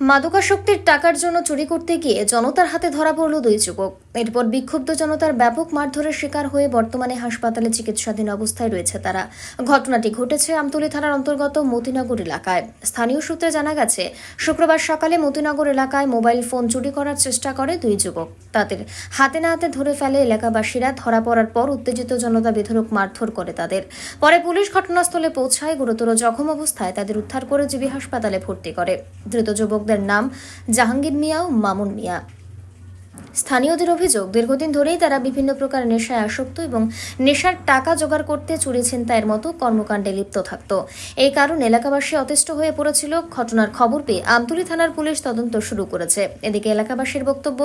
মাদকাসক্তির টাকার জন্য চুরি করতে গিয়ে জনতার হাতে ধরা পড়ল দুই যুবক। এরপর বিক্ষুব্ধ জনতার ব্যাপক মারধরের শিকার হয়ে বর্তমানে হাসপাতালে চিকিৎসাধীন অবস্থায় রয়েছে তারা। ঘটনাটি ঘটেছে আমতলী থানার অন্তর্গত মতিনগর এলাকায়। স্থানীয় সূত্রে জানা গেছে, শুক্রবার সকালে মতিনগর এলাকায় মোবাইল ফোন চুরি করার চেষ্টা করে দুই যুবক। তাদের হাতে না হাতে ধরে ফেলে এলাকাবাসীরা। ধরা পড়ার পর উত্তেজিত জনতা বেধড়ক মারধর করে তাদের। পরে পুলিশ ঘটনাস্থলে পৌঁছায়। গুরুতর জখম অবস্থায় তাদের উদ্ধার করে জিবি হাসপাতালে ভর্তি করে। ধৃত যুবকদের নাম জাহাঙ্গীর মিয়া ও মামুন মিয়া। স্থানীয়দের অভিযোগ, দীর্ঘদিন ধরেই তারা বিভিন্ন প্রকার নেশায় আসক্ত এবং নেশার টাকা জোগাড় করতে চুরি ছিনতাইয়ের মতো কর্মকাণ্ডে লিপ্ত থাকত। এই কারণে এলাকাবাসী অতিষ্ঠ হয়ে পড়েছিল। ঘটনার খবর পেয়ে আমতলী থানার পুলিশ তদন্ত শুরু করেছে। এদিকে এলাকাবাসীর বক্তব্য,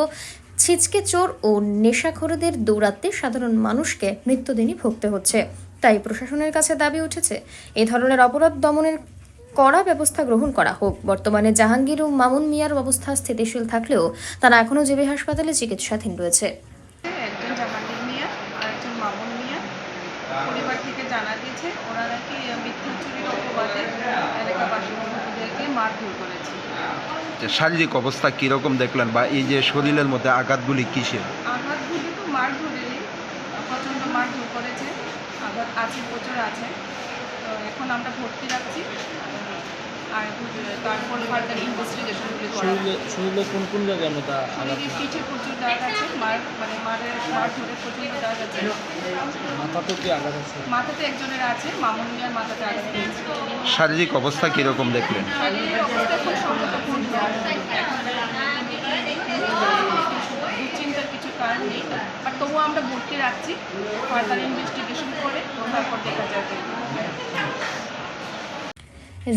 ছিচকে চোর ও নেশাখোরদের দৌরাত্মে সাধারণ মানুষকে নিত্যদিনই ভুগতে হচ্ছে। তাই প্রশাসনের কাছে দাবি উঠেছে, এই ধরনের অপরাধ দমনের কড়া ব্যবস্থা গ্রহণ করা হোক। বর্তমানে জাহাঙ্গীর ও মামুন মিয়ার অবস্থা স্থিতিশীল থাকলেও তারা এখনও জিবি হাসপাতালে চিকিৎসাধীন রয়েছে। একজন জাহাঙ্গীর মিয়া আর একজন মামুন মিয়া পরিবার থেকে জানা গেছে ওরা নাকি মিথ্যা চুরির অপবাদে এলাকাবাসীদেরকে মারধর করেছে। শারীরিক অবস্থা কিরকম দেখলেন, বা এই যে শরীরের মধ্যে আঘাতগুলি কিসের? আঘাতগুলি তো মারধরেরই, প্রচণ্ড মারধর করেছে, আঘাত আছে, প্রচুর আছে। তো এখন আমরা ভর্তি রাখছি আর তারপর ফার্দার ইনভেস্টিগেশনগুলি করা হবে। শরীরে কোন কোন জায়গার মতো আঘাত? পিঠে প্রচুর দাগ আছে, মার ধরে প্রচুর দাগ আছে। মাথাতে কি আঘাত আছে? মাথাতে একজনের আছে, মামুন মিয়ার মাথাতে আঘাত পেয়েছে। শারীরিক অবস্থা কিরকম দেখলেন? শারীরিক অবস্থা খুব সংকটাপূর্ণ, দুশ্চিন্তার কিছু কারণ নেই, বাট তবুও আমরা ভর্তি রাখছি। ফার্দার ইনভেস্টিগেশন করে তারপর দেখা যাবে।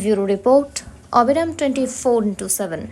ব্যুরো রিপোর্ট, অবিরাম 24/7।